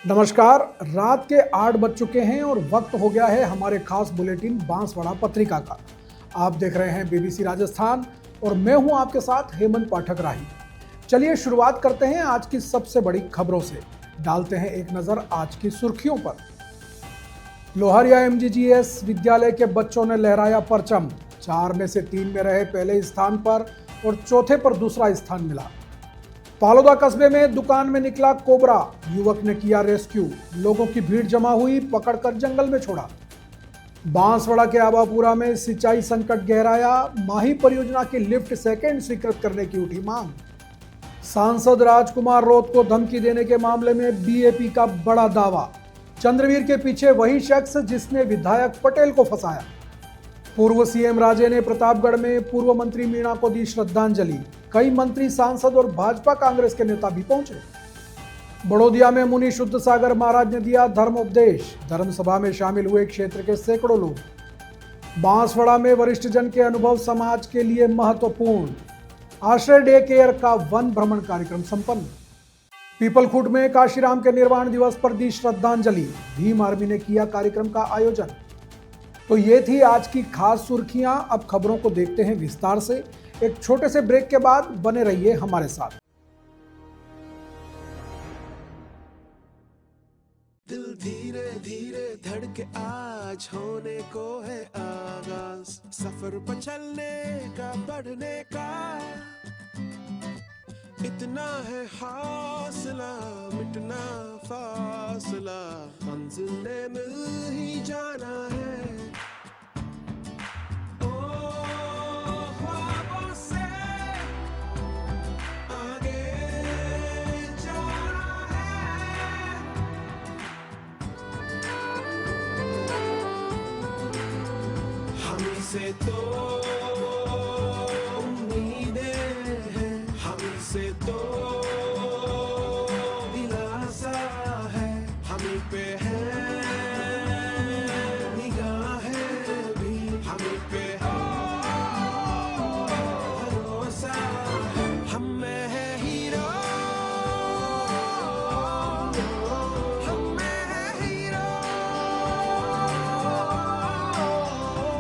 नमस्कार। रात के 8 बज चुके हैं और वक्त हो गया है हमारे खास बुलेटिन बांसवाड़ा पत्रिका का। आप देख रहे हैं बीबीसी राजस्थान और मैं हूं आपके साथ हेमंत पाठक राही। चलिए शुरुआत करते हैं आज की सबसे बड़ी खबरों से। डालते हैं एक नजर आज की सुर्खियों पर। लोहारिया एमजीजीएस विद्यालय के बच्चों ने लहराया परचम। 4 में से 3 में रहे पहले स्थान पर और चौथे पर दूसरा स्थान मिला। पालोदा कस्बे में दुकान में निकला कोबरा, युवक ने किया रेस्क्यू। लोगों की भीड़ जमा हुई, पकड़कर जंगल में छोड़ा। बांसवाड़ा के आबापुरा में सिंचाई संकट गहराया। माही परियोजना की लिफ्ट सेकंड स्वीकृत करने की उठी मांग। सांसद राजकुमार रोत को धमकी देने के मामले में बीएपी का बड़ा दावा। चंद्रवीर के पीछे वही शख्स जिसने विधायक पटेल को फंसाया। पूर्व सीएम राजे ने प्रतापगढ़ में पूर्व मंत्री मीणा को दी श्रद्धांजलि। कई मंत्री, सांसद और भाजपा कांग्रेस के नेता भी पहुंचे। बड़ौदिया में मुनि शुद्ध सागर महाराज ने दिया धर्मोपदेश। धर्मसभा में शामिल हुए क्षेत्र के सैकड़ों लोग। बांसवाड़ा में वरिष्ठ जन के अनुभव समाज के लिए महत्वपूर्ण। आश्रय डे केयर का वन भ्रमण कार्यक्रम संपन्न। पीपलखुट में काशीराम के निर्वाण दिवस पर दी श्रद्धांजलि। भीम आर्मी ने किया कार्यक्रम का आयोजन। तो ये थी आज की खास सुर्खियां। अब खबरों को देखते हैं विस्तार से। एक छोटे से ब्रेक के बाद बने रहिए हमारे साथ। दिल धीरे धीरे धड़के आज होने को है आगाज, सफर पर चलने का, बढ़ने का इतना है हौसला, मिटना फासला, मंजिल ने मिल ही जाना है। हमसे तो उम्मीदें हैं, हमसे तो दिलासा है, हमी पे है निगाहें भी, हमी पे भरोसा है। हम में है हीरो, हम में है हीरो,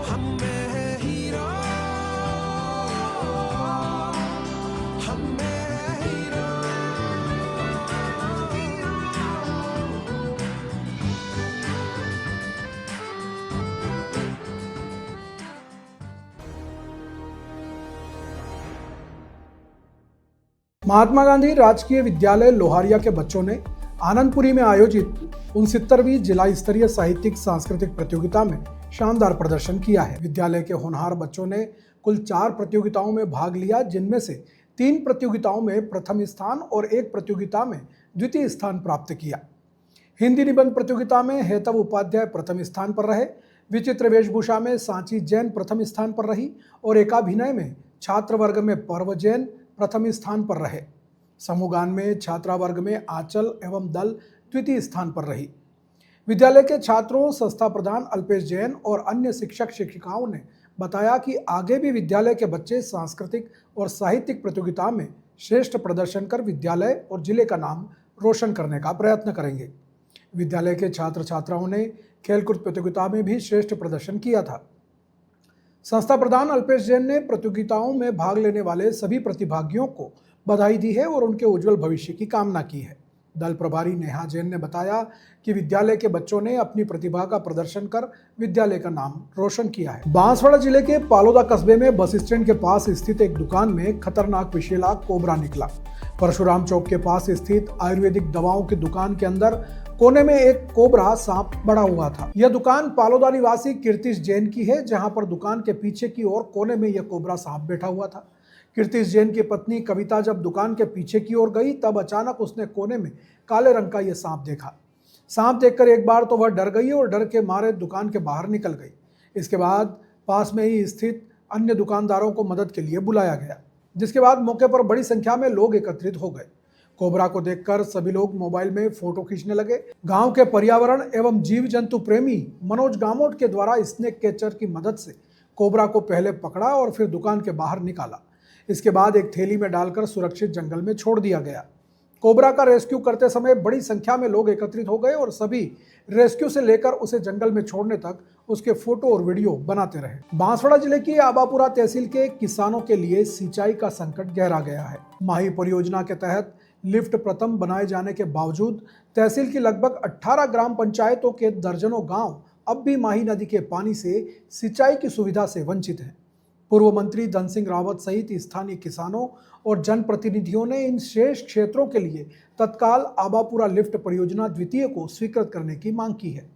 हम में है हीरो, हम में है हीरो। महात्मा गांधी राजकीय विद्यालय लोहारिया के बच्चों ने आनंदपुरी में आयोजित 69वीं जिला स्तरीय साहित्यिक सांस्कृतिक प्रतियोगिता में शानदार प्रदर्शन किया है। विद्यालय के होनहार बच्चों ने कुल 4 प्रतियोगिताओं में भाग लिया, जिनमें से 3 प्रतियोगिताओं में प्रथम स्थान और 1 प्रतियोगिता में द्वितीय स्थान प्राप्त किया। हिंदी निबंध प्रतियोगिता में हेतव उपाध्याय प्रथम स्थान पर रहे। विचित्र वेशभूषा में सांची जैन प्रथम स्थान पर रही और एकाभिनय में छात्र वर्ग में पर्व जैन प्रथम स्थान पर रहे। समूह गान में छात्रा वर्ग में आंचल एवं दल द्वितीय स्थान पर रही। विद्यालय के छात्रों, संस्था प्रधान अल्पेश जैन और अन्य शिक्षक शिक्षिकाओं ने बताया कि आगे भी विद्यालय के बच्चे सांस्कृतिक और साहित्यिक प्रतियोगिता में श्रेष्ठ प्रदर्शन कर विद्यालय और जिले का नाम रोशन करने का प्रयत्न करेंगे। विद्यालय के छात्र छात्राओं ने खेलकूद प्रतियोगिता में भी श्रेष्ठ प्रदर्शन किया था। संस्था प्रधान अल्पेश जैन ने प्रतियोगिताओं में भाग लेने वाले सभी प्रतिभागियों को बधाई दी है और उनके उज्जवल भविष्य की कामना की है। दल प्रभारी नेहा जैन ने बताया कि विद्यालय के बच्चों ने अपनी प्रतिभा का प्रदर्शन कर विद्यालय का नाम रोशन किया है। बांसवाड़ा जिले के पालोदा कस्बे में बस स्टैंड के पास स्थित एक दुकान में खतरनाक विषैला कोबरा निकला। परशुराम चौक के पास स्थित आयुर्वेदिक दवाओं की दुकान के अंदर कोने में एक कोबरा सांप बड़ा हुआ था। यह दुकान पालोदा निवासी कीर्तिश जैन की है, जहां पर दुकान के पीछे की ओर कोने में यह कोबरा सांप बैठा हुआ था। कीर्तिश जैन की पत्नी कविता जब दुकान के पीछे की ओर गई, तब अचानक उसने कोने में काले रंग का यह सांप देखा। सांप देखकर एक बार तो वह डर गई और डर के मारे दुकान के बाहर निकल गई। इसके बाद पास में ही स्थित अन्य दुकानदारों को मदद के लिए बुलाया गया, जिसके बाद मौके पर बड़ी संख्या में लोग एकत्रित हो गए। कोबरा को देखकर सभी लोग मोबाइल में फोटो खींचने लगे। गांव के पर्यावरण एवं जीव जंतु प्रेमी मनोज गामोट के द्वारा स्नेक कैचर की मदद से कोबरा को पहले पकड़ा और फिर दुकान के बाहर निकाला। इसके बाद एक थैली में डालकर सुरक्षित जंगल में छोड़ दिया गया। कोबरा का रेस्क्यू करते समय बड़ी संख्या में लोग एकत्रित हो गए और सभी रेस्क्यू से लेकर उसे जंगल में छोड़ने तक उसके फोटो और वीडियो बनाते रहे। बांसवाड़ा जिले की आबापुरा तहसील के किसानों के लिए सिंचाई का संकट गहरा गया है। माही परियोजना के तहत लिफ्ट प्रथम बनाए जाने के बावजूद तहसील की लगभग 18 ग्राम पंचायतों के दर्जनों गांव अब भी माही नदी के पानी से सिंचाई की सुविधा से वंचित हैं। पूर्व मंत्री धन सिंह रावत सहित स्थानीय किसानों और जनप्रतिनिधियों ने इन शेष क्षेत्रों के लिए तत्काल आबापुरा लिफ्ट परियोजना द्वितीय को स्वीकृत करने की मांग की है।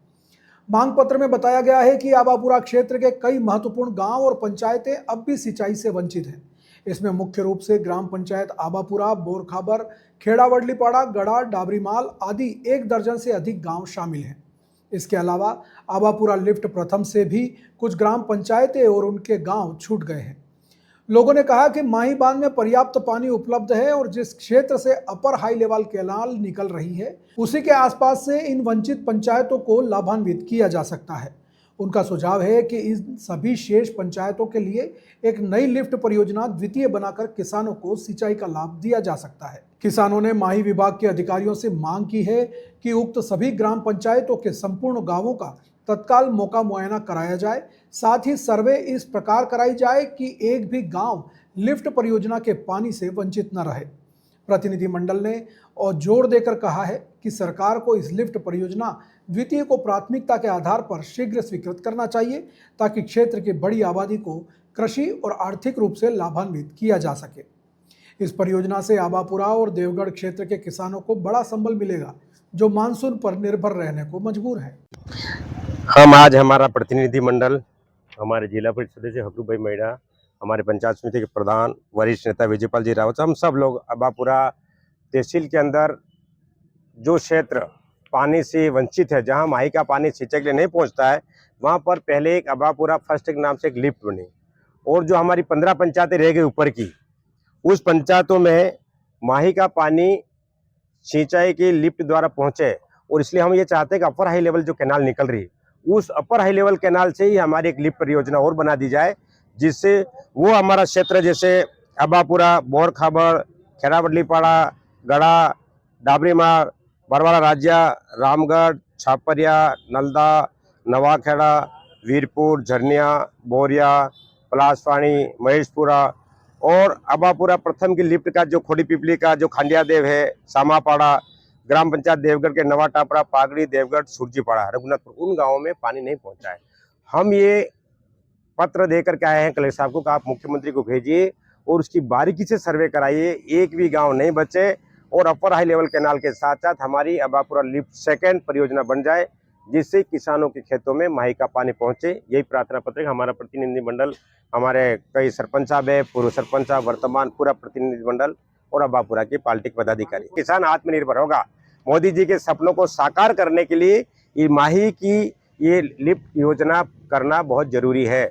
मांग पत्र में बताया गया है कि आबापुरा क्षेत्र के कई महत्वपूर्ण गांव और पंचायतें अब भी सिंचाई से वंचित हैं। इसमें मुख्य रूप से ग्राम पंचायत आबापुरा, बोरखाबर, खेड़ावडलीपाड़ा, गड़ा, डाबरीमाल आदि 1 दर्जन से अधिक गांव शामिल हैं। इसके अलावा आबापुरा लिफ्ट प्रथम से भी कुछ ग्राम पंचायतें और उनके गांव छूट गए हैं। लोगों ने कहा कि माही बांध में पर्याप्त पानी उपलब्ध है और जिस क्षेत्र से अपर हाई लेवल कैनाल निकल रही है उसी के आसपास से इन वंचित पंचायतों को लाभान्वित किया जा सकता है। उनका सुझाव है कि इन सभी शेष पंचायतों के लिए एक नई लिफ्ट परियोजना द्वितीय बनाकर किसानों को सिंचाई का लाभ दिया जा सकता है। किसानों ने माही विभाग के अधिकारियों से मांग की है कि उक्त सभी ग्राम पंचायतों के संपूर्ण गांवों का तत्काल मौका मुआयना कराया जाए। साथ ही सर्वे इस प्रकार कराई जाए कि एक भी गांव लिफ्ट परियोजना के पानी से वंचित न रहे। प्रतिनिधिमंडल ने और जोर देकर कहा है कि सरकार को इस लिफ्ट परियोजना द्वितीय को प्राथमिकता के आधार पर शीघ्र स्वीकृत करना चाहिए ताकि क्षेत्र की बड़ी आबादी को कृषि और आर्थिक रूप से लाभान्वित किया जा सके। इस परियोजना से आबापुरा और देवगढ़ क्षेत्र के किसानों को बड़ा संबल मिलेगा जो मानसून पर निर्भर रहने को मजबूर है। हम आज हमारा प्रतिनिधिमंडल, हमारे जिला परिषद सदस्य हकरूप भाई मैडा, हमारे पंचायत समिति के प्रधान वरिष्ठ नेता विजयपाल जी रावत, हम सब लोग आबापुरा तहसील के अंदर जो क्षेत्र पानी से वंचित है, जहां माही का पानी सिंचाई के लिए नहीं पहुंचता है, वहां पर पहले एक आबापुरा फर्स्ट के नाम से एक लिफ्ट बनी और जो हमारी 15 पंचायतें रह गई ऊपर की, उस पंचायतों में माही का पानी सिंचाई की लिफ्ट द्वारा पहुंचे। और इसलिए हम ये चाहते हैं कि अपर हाई लेवल जो कैनाल निकल रही है उस अपर हाई लेवल कैनाल से ही हमारी एक लिफ्ट परियोजना और बना दी जाए, जिससे वो हमारा क्षेत्र जैसे आबापुरा, बोरखाबर, खेड़ावडलीपाड़ा, गड़ा, डाबरीमाल, बरवाड़ा राज्य, रामगढ़, छापरिया, नलदा, नवाखेड़ा, वीरपुर, झरनिया, बोरिया, पलासवाणी, महेशपुरा और आबापुरा प्रथम की लिफ्ट का जो खोड़ी पिपली का जो खंडिया देव है, सामापाड़ा, ग्राम पंचायत देवगढ़ के नवा टापड़ा, पागड़ी, देवगढ़, सुरजीपाड़ा, रघुनाथपुर, उन गांवों में पानी नहीं पहुंचा है। हम ये पत्र देकर के आए हैं कलेक्टर साहब को कि आप मुख्यमंत्री को भेजिए और उसकी बारीकी से सर्वे कराइए, एक भी गांव नहीं बचे और अपर हाई लेवल कैनाल के साथ साथ हमारी आबापुरा लिफ्ट सेकेंड परियोजना बन जाए, जिससे किसानों के खेतों में माही का पानी पहुंचे। यही प्रार्थना पत्र हमारा प्रतिनिधिमंडल, हमारे कई सरपंच साहब है, पूर्व सरपंच साहब, वर्तमान पूरा प्रतिनिधिमंडल और आबापुरा के पार्टी के पदाधिकारी। किसान आत्मनिर्भर होगा। मोदी जी के सपनों को साकार करने के लिए ये माही की ये लिफ्ट योजना करना बहुत जरूरी है।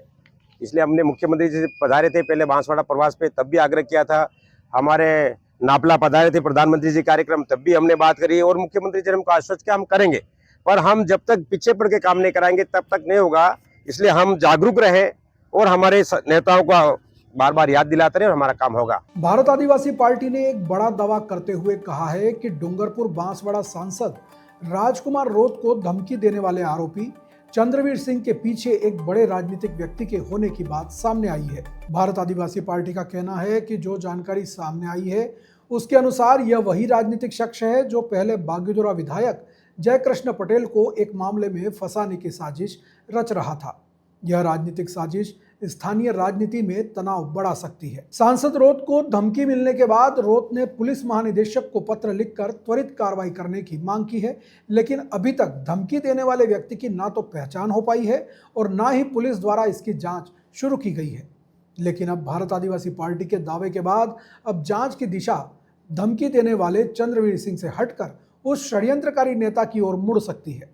इसलिए हमने मुख्यमंत्री जी से पधारे थे पहले बांसवाड़ा प्रवास पे, तब भी आग्रह किया था। हमारे नापला पधारे थे प्रधानमंत्री जी कार्यक्रम, तब भी हमने बात करी और मुख्यमंत्री जी ने हमको आश्वस्त किया हम करेंगे, पर हम जब तक पीछे पड़ के काम नहीं कराएंगे तब तक नहीं होगा। इसलिए हम जागरूक रहे और हमारे नेताओं को बार बार याद दिलाते रहे और हमारा काम होगा। भारत आदिवासी पार्टी ने एक बड़ा दावा करते हुए कहा है कि डूंगरपुर बांसवाड़ा सांसद राजकुमार रोत को धमकी देने वाले आरोपी चंद्रवीर सिंह के पीछे एक बड़े राजनीतिक व्यक्ति के होने की बात सामने आई है। भारत आदिवासी पार्टी का कहना है कि जो जानकारी सामने आई है उसके अनुसार यह वही राजनीतिक शख्स है जो पहले बागीदोरा विधायक जयकृष्ण पटेल को एक मामले में फंसाने की साजिश रच रहा था। यह राजनीतिक साजिश स्थानीय राजनीति में तनाव बढ़ा सकती है। सांसद रोत को धमकी मिलने के बाद रोत ने पुलिस महानिदेशक को पत्र लिखकर त्वरित कार्रवाई करने की मांग की है, लेकिन अभी तक धमकी देने वाले व्यक्ति की ना तो पहचान हो पाई है और ना ही पुलिस द्वारा इसकी जांच शुरू की गई है। लेकिन अब भारत आदिवासी पार्टी के दावे के बाद अब जांच की दिशा धमकी देने वाले चंद्रवीर सिंह से हटकर उस षड्यंत्रकारी नेता की ओर मुड़ सकती है।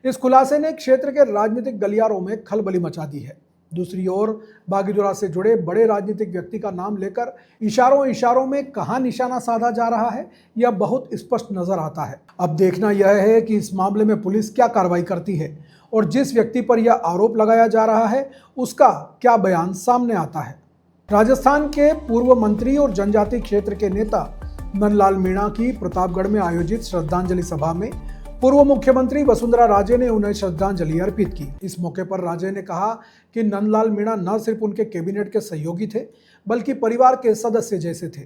इस खुलासे ने क्षेत्र के राजनीतिक गलियारों में खलबली मचा दी है। दूसरी ओर बागीदोरा से जुड़े बड़े राजनीतिक व्यक्ति का नाम लेकर इशारों में कहां निशाना साधा जा रहा है यह बहुत स्पष्ट नजर आता है। अब देखना यह है कि इस मामले में पुलिस क्या कार्रवाई करती है और जिस व्यक्ति पर यह आरोप लगाया जा रहा है उसका क्या बयान सामने आता है। राजस्थान के पूर्व मंत्री और जनजाति क्षेत्र के नेता नंदलाल मीणा की प्रतापगढ़ में आयोजित श्रद्धांजलि सभा में पूर्व मुख्यमंत्री वसुंधरा राजे ने उन्हें श्रद्धांजलि अर्पित की। इस मौके पर राजे ने कहा कि नंदलाल मीणा न सिर्फ उनके कैबिनेट के सहयोगी थे बल्कि परिवार के सदस्य जैसे थे।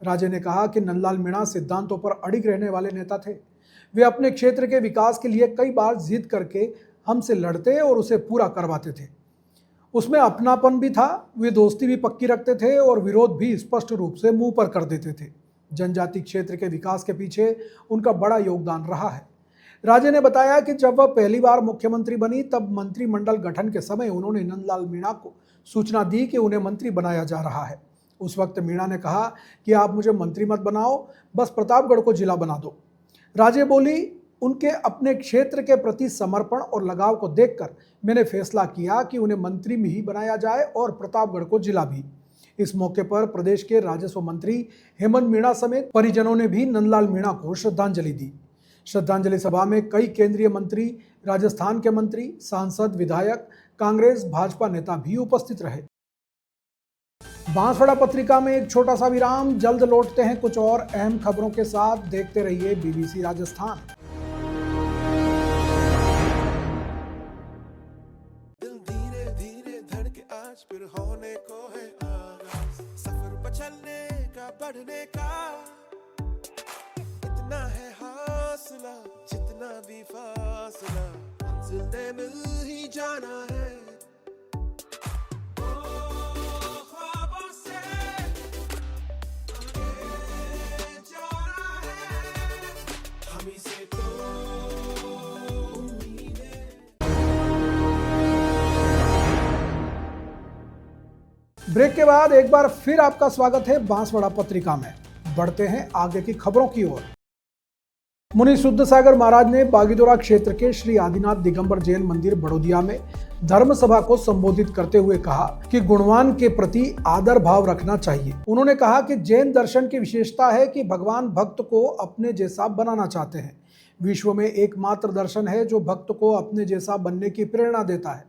राजे ने कहा कि नंदलाल मीणा सिद्धांतों पर अड़िग रहने वाले नेता थे। वे अपने क्षेत्र के विकास के लिए कई बार जिद करके हमसे लड़ते और उसे पूरा करवाते थे। उसमें अपनापन भी था, वे दोस्ती भी पक्की रखते थे और विरोध भी स्पष्ट रूप से मुंह पर कर देते थे। जनजाति क्षेत्र के विकास के पीछे उनका बड़ा योगदान रहा है। राजे ने बताया कि जब वह पहली बार मुख्यमंत्री बनी तब मंत्रिमंडल गठन के समय उन्होंने नंदलाल मीणा को सूचना दी कि उन्हें मंत्री बनाया जा रहा है। उस वक्त मीणा ने कहा कि आप मुझे मंत्री मत बनाओ, बस प्रतापगढ़ को जिला बना दो। राजे बोली, उनके अपने क्षेत्र के प्रति समर्पण और लगाव को देखकर मैंने फैसला किया कि उन्हें मंत्री में ही बनाया जाए और प्रतापगढ़ को जिला भी। इस मौके पर प्रदेश के राजस्व मंत्री हेमंत मीणा समेत परिजनों ने भी नंदलाल मीणा को श्रद्धांजलि दी। श्रद्धांजलि सभा में कई केंद्रीय मंत्री, राजस्थान के मंत्री, सांसद, विधायक, कांग्रेस, भाजपा नेता भी उपस्थित रहे। बांसवाड़ा पत्रिका में एक छोटा सा विराम, जल्द लौटते हैं कुछ और अहम खबरों के साथ। देखते रहिए BBC राजस्थान। दिल धीरे धीरे धड़के आज फिर होने को है आगाज, सफर पर चलने का, बढ़ने का। इतना है हौसला, जितना भी फासला, मंजिल ने मिल ही जाना है। ख्वाबों से आगे जाना है, हम ही से तो उम्मीदें। ब्रेक के बाद एक बार फिर आपका स्वागत है बांसवाड़ा पत्रिका में। बढ़ते हैं आगे की खबरों की ओर। मुनि शुद्ध सागर महाराज ने बागीदोरा क्षेत्र के श्री आदिनाथ दिगंबर जैन मंदिर बड़ोदिया में धर्म सभा को संबोधित करते हुए कहा कि गुणवान के प्रति आदर भाव रखना चाहिए। उन्होंने कहा कि जैन दर्शन की विशेषता है कि भगवान भक्त को अपने जैसा बनाना चाहते हैं। विश्व में एकमात्र दर्शन है जो भक्त को अपने जैसा बनने की प्रेरणा देता है।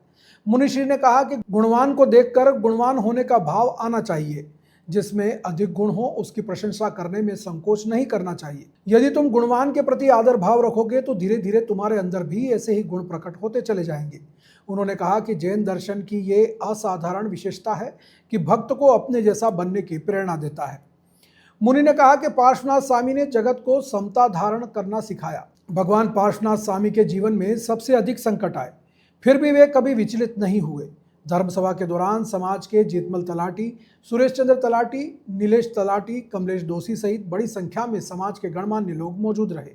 मुनिश्री ने कहा कि गुणवान को देखकर गुणवान होने का भाव आना चाहिए। जिसमें अधिक गुण हो उसकी प्रशंसा करने में संकोच नहीं करना चाहिए। यदि तुम गुणवान के प्रति आदर भाव रखोगे तो धीरे धीरे तुम्हारे अंदर भी ऐसे ही गुण प्रकट होते चले जाएंगे। उन्होंने कहा कि जैन दर्शन की ये असाधारण विशेषता है कि भक्त को अपने जैसा बनने की प्रेरणा देता है। मुनि ने कहा कि पार्श्वनाथ स्वामी ने जगत को समता धारण करना सिखाया। भगवान पार्श्वनाथ स्वामी के जीवन में सबसे अधिक संकट आए, फिर भी वे कभी विचलित नहीं हुए। धर्मसभा के दौरान समाज के जीतमल तलाटी, सुरेश चंद्र तलाटी, नीलेश तलाटी, कमलेश दोषी सहित बड़ी संख्या में समाज के गणमान्य लोग मौजूद रहे।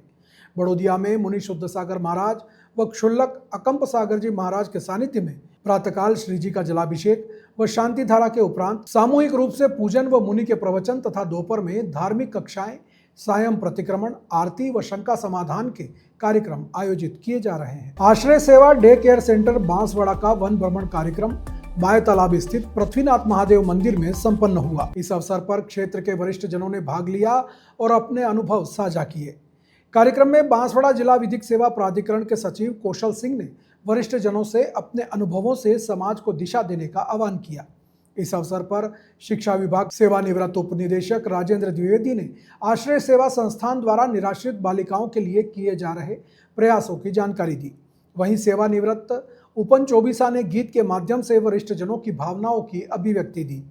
बड़ोदिया में मुनि शुद्ध सागर महाराज व क्षुल्लक अकंप सागर जी महाराज के सानिध्य में प्रातःकाल श्री जी का जलाभिषेक व शांति धारा के उपरांत सामूहिक रूप से पूजन व मुनि के प्रवचन तथा दोपहर में धार्मिक कक्षाएं, सायं प्रतिक्रमण, आरती व शंका समाधान के कार्यक्रम आयोजित किए जा रहे हैं। आश्रय सेवा डे केयर सेंटर बांसवाड़ा का वन भ्रमण कार्यक्रम बाय तालाब स्थित पृथ्वीनाथ महादेव मंदिर में संपन्न हुआ। इस अवसर पर क्षेत्र के वरिष्ठ जनों ने भाग लिया और अपने अनुभव साझा किए। कार्यक्रम में बांसवाड़ा जिला विधिक सेवा प्राधिकरण के सचिव कौशल सिंह ने वरिष्ठ जनों से अपने अनुभवों से समाज को दिशा देने का आह्वान किया। इस अवसर पर शिक्षा विभाग सेवानिवृत्त उप निदेशक राजेंद्र द्विवेदी ने आश्रय सेवा संस्थान द्वारा निराश्रित बालिकाओं के लिए किए जा रहे प्रयासों की जानकारी दी। वहीं सेवानिवृत्त उपन चौबीसा ने गीत के माध्यम से वरिष्ठ जनों की भावनाओं की अभिव्यक्ति दी।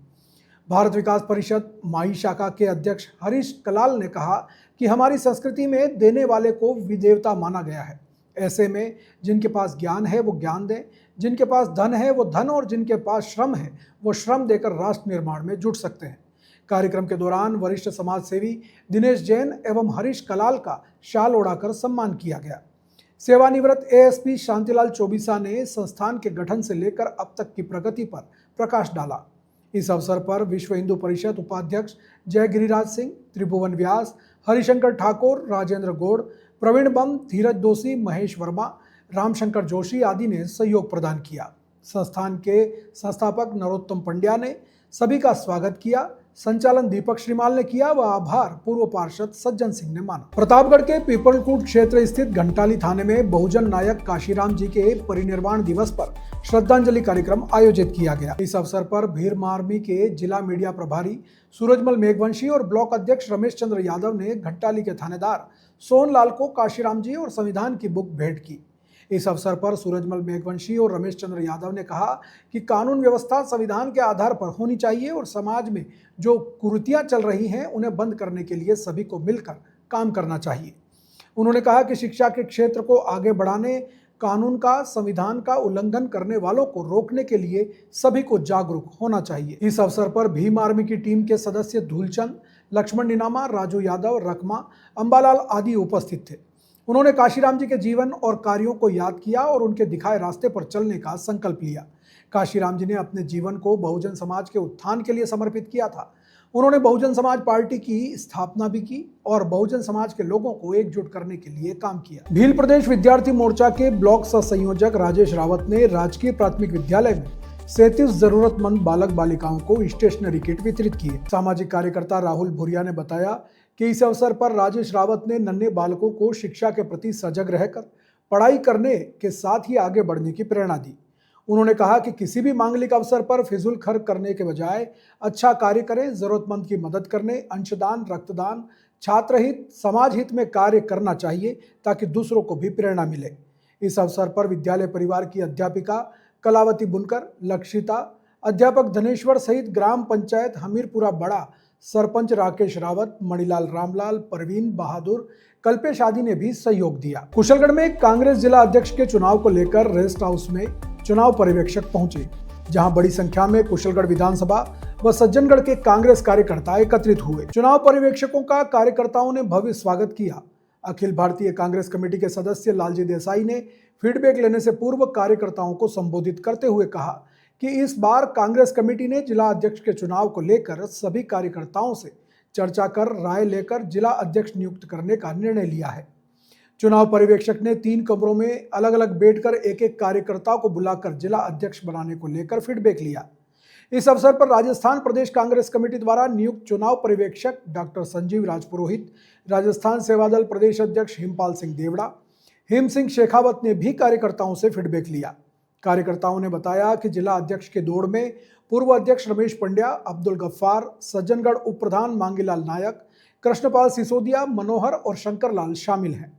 भारत विकास परिषद माई शाखा के अध्यक्ष हरीश कलाल ने कहा कि हमारी संस्कृति में देने वाले को विदेवता माना गया है। ऐसे में जिनके पास ज्ञान है वो ज्ञान दें, जिनके पास धन है वो धन और जिनके पास श्रम है वो श्रम देकर राष्ट्र निर्माण में जुट सकते हैं। कार्यक्रम के दौरान वरिष्ठ समाज सेवी दिनेश जैन एवं हरीश कलाल का शाल ओढ़ाकर सम्मान किया गया। सेवानिवृत्त ASP शांतिलाल चौबीसा ने संस्थान के गठन से लेकर अब तक की प्रगति पर प्रकाश डाला। इस अवसर पर विश्व हिंदू परिषद उपाध्यक्ष जय गिरिराज सिंह, त्रिभुवन व्यास, हरिशंकर ठाकुर, राजेंद्र गौड़, प्रवीण बम, धीरज दोषी, महेश वर्मा, रामशंकर जोशी आदि ने सहयोग प्रदान किया। संस्थान के संस्थापक नरोत्तम पंड्या ने सभी का स्वागत किया। संचालन दीपक श्रीमाल ने किया व आभार पूर्व पार्षद सज्जन सिंह ने माना। प्रतापगढ़ के पीपलकूट क्षेत्र स्थित घंटाली थाने में बहुजन नायक काशीराम जी के परिनिर्वाण दिवस पर श्रद्धांजलि कार्यक्रम आयोजित किया गया। इस अवसर पर भीम आर्मी के जिला मीडिया प्रभारी सूरजमल मेघवंशी और ब्लॉक अध्यक्ष रमेश चंद्र यादव ने घंटाली के थानेदार सोनलाल को काशीराम जी और संविधान की बुक भेंट की। इस अवसर पर सूरजमल मेघवंशी और रमेश चंद्र यादव ने कहा कि कानून व्यवस्था संविधान के आधार पर होनी चाहिए और समाज में जो कुरीतियां चल रही हैं उन्हें बंद करने के लिए सभी को मिलकर काम करना चाहिए। उन्होंने कहा कि शिक्षा के क्षेत्र को आगे बढ़ाने, कानून का, संविधान का उल्लंघन करने वालों को रोकने के लिए सभी को जागरूक होना चाहिए। इस अवसर पर भीम आर्मी की टीम के सदस्य धूलचंद, लक्ष्मण निनामा, राजू यादव, रकमा, अंबालाल आदि उपस्थित थे। उन्होंने काशीराम जी के जीवन और कार्यों को याद किया और उनके दिखाए रास्ते पर चलने का संकल्प लिया। काशीराम जी ने अपने जीवन को बहुजन समाज के उत्थान के लिए समर्पित किया था। उन्होंने बहुजन समाज पार्टी की स्थापना भी की और बहुजन समाज के लोगों को एकजुट करने के लिए काम किया। भील प्रदेश विद्यार्थी मोर्चा के ब्लॉक सह संयोजक राजेश रावत ने राजकीय प्राथमिक विद्यालय में 37 जरूरतमंद बालक बालिकाओं को स्टेशनरी किट वितरित किए। सामाजिक कार्यकर्ता राहुल भुरिया ने बताया कि इस अवसर पर राजेश रावत ने नन्हे बालकों को शिक्षा के प्रति सजग रहकर पढ़ाई करने के साथ ही आगे बढ़ने की प्रेरणा दी। उन्होंने कहा कि किसी भी मांगलिक अवसर पर फिजूल खर्च करने के बजाय अच्छा कार्य करें, जरूरतमंद की मदद करने, अंशदान, रक्तदान, छात्र हित, समाज हित में कार्य करना चाहिए ताकि दूसरों को भी प्रेरणा मिले। इस अवसर पर विद्यालय परिवार की अध्यापिका कलावती बुनकर, लक्षिता, अध्यापक धनेश्वर सहित ग्राम पंचायत हमीरपुरा बड़ा, सरपंच राकेश रावत, मणिलाल रामलाल, परवीन बहादुर, कल्पेश आदि ने भी सहयोग दिया। कुशलगढ़ में कांग्रेस जिला अध्यक्ष के चुनाव को लेकर रेस्ट हाउस में चुनाव पर्यवेक्षक पहुंचे, जहां बड़ी संख्या में कुशलगढ़ विधानसभा व सज्जनगढ़ के कांग्रेस कार्यकर्ता एकत्रित हुए। चुनाव पर्यवेक्षकों का कार्यकर्ताओं ने भव्य स्वागत किया। अखिल भारतीय कांग्रेस कमेटी के सदस्य लालजी देसाई ने फीडबैक लेने से पूर्व कार्यकर्ताओं को संबोधित करते हुए कहा कि इस बार कांग्रेस कमेटी ने जिला अध्यक्ष के चुनाव को लेकर सभी कार्यकर्ताओं से चर्चा कर राय लेकर जिला अध्यक्ष नियुक्त करने का निर्णय लिया है। चुनाव पर्यवेक्षक ने 3 कमरों में अलग अलग बैठकर एक एक कार्यकर्ता को बुलाकर जिला अध्यक्ष बनाने को लेकर फीडबैक लिया। इस अवसर पर राजस्थान प्रदेश कांग्रेस कमेटी द्वारा नियुक्त चुनाव पर्यवेक्षक डॉक्टर संजीव राजपुरोहित, राजस्थान सेवादल प्रदेश अध्यक्ष हिमपाल सिंह देवड़ा, हिम सिंह शेखावत ने भी कार्यकर्ताओं से फीडबैक लिया। कार्यकर्ताओं ने बताया कि जिला अध्यक्ष के दौड़ में पूर्व अध्यक्ष रमेश पंड्या, अब्दुल गफ्फार, सज्जनगढ़ उप प्रधान मांगीलाल नायक, कृष्णपाल सिसोदिया, मनोहर और शंकरलाल शामिल हैं।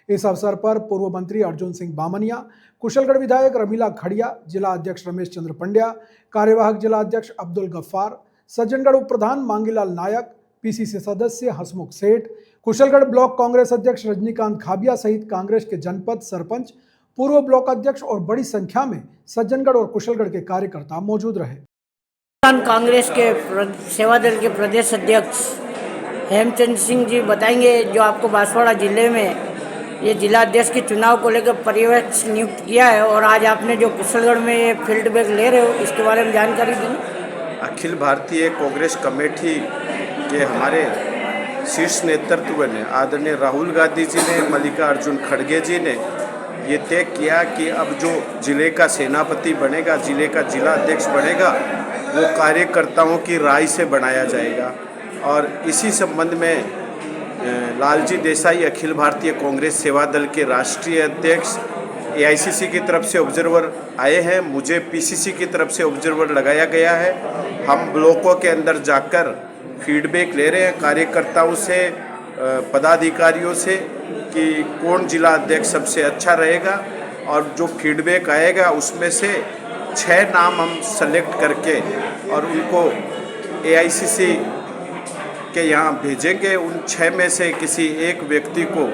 इस अवसर पर पूर्व मंत्री अर्जुन सिंह बामनिया, कुशलगढ़ विधायक रमीला खड़िया, जिला अध्यक्ष रमेश चंद्र पंड्या, कार्यवाहक जिला अध्यक्ष अब्दुल गफ्फार, सज्जनगढ़ उप प्रधान मांगीलाल नायक, पीसीसी सदस्य हसमुख सेठ, कुशलगढ़ ब्लॉक कांग्रेस अध्यक्ष रजनीकांत खाबिया सहित कांग्रेस के जनपद सरपंच, पूर्व ब्लॉक अध्यक्ष और बड़ी संख्या में सज्जनगढ़ और कुशलगढ़ के कार्यकर्ता मौजूद रहे। कांग्रेस के सेवा दल के प्रदेश अध्यक्ष हेमचंद सिंह जी बताएंगे जो आपको बांसवाड़ा जिले में ये जिला अध्यक्ष के चुनाव को लेकर पर्यवेक्षक नियुक्त किया है और आज आपने जो कुशलगढ़ में ये फीडबैक ले रहे हो इसके बारे में जानकारी दी। अखिल भारतीय कांग्रेस कमेटी के हमारे शीर्ष नेतृत्व ने आदरणीय राहुल गांधी जी ने, मल्लिकार्जुन खड़गे जी ने ये तय किया कि अब जो जिले का सेनापति बनेगा, जिले का जिला अध्यक्ष बनेगा, वो कार्यकर्ताओं की राय से बनाया जाएगा। और इसी संबंध में लालजी देसाई अखिल भारतीय कांग्रेस सेवा दल के राष्ट्रीय अध्यक्ष एआईसीसी की तरफ से ऑब्जर्वर आए हैं, मुझे पीसीसी की तरफ से ऑब्जर्वर लगाया गया है। हम ब्लॉकों के अंदर जाकर फीडबैक ले रहे हैं कार्यकर्ताओं से, पदाधिकारियों से कि कौन जिला अध्यक्ष सबसे अच्छा रहेगा और जो फीडबैक आएगा उसमें से 6 नाम हम सेलेक्ट करके और उनको एआईसीसी के यहाँ भेजेंगे। उन 6 में से किसी एक व्यक्ति को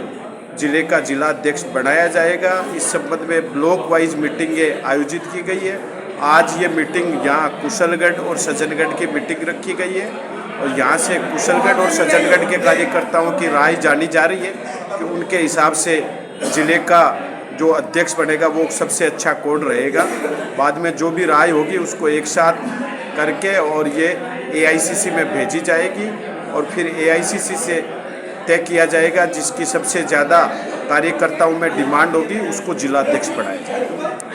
जिले का जिला अध्यक्ष बनाया जाएगा। इस संबंध में ब्लॉक वाइज मीटिंगें आयोजित की गई है। आज ये मीटिंग यहाँ कुशलगढ़ और सज्जनगढ़ की मीटिंग रखी गई है और यहाँ से कुशलगढ़ और सज्जनगढ़ के कार्यकर्ताओं की राय जानी जा रही है कि उनके हिसाब से जिले का जो अध्यक्ष बनेगा वो सबसे अच्छा कौन रहेगा। बाद में जो भी राय होगी उसको एक साथ करके और ये एआईसीसी में भेजी जाएगी और फिर एआईसीसी से तय किया जाएगा जिसकी सबसे ज़्यादा कार्यकर्ताओं में डिमांड होगी उसको जिला अध्यक्ष बनाया जाएगा।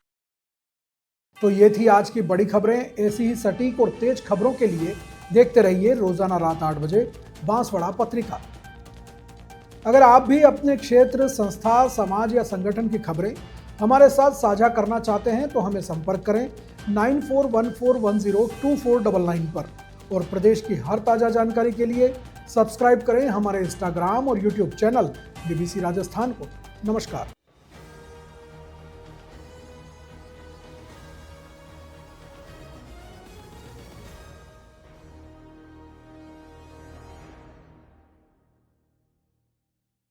तो ये थी आज की बड़ी खबरें। ऐसी ही सटीक और तेज खबरों के लिए देखते रहिए रोजाना रात 8 बजे बांसवाड़ा पत्रिका। अगर आप भी अपने क्षेत्र, संस्था, समाज या संगठन की खबरें हमारे साथ साझा करना चाहते हैं तो हमें संपर्क करें 9414102499 पर। और प्रदेश की हर ताजा जानकारी के लिए सब्सक्राइब करें हमारे इंस्टाग्राम और यूट्यूब चैनल BBC राजस्थान को। नमस्कार।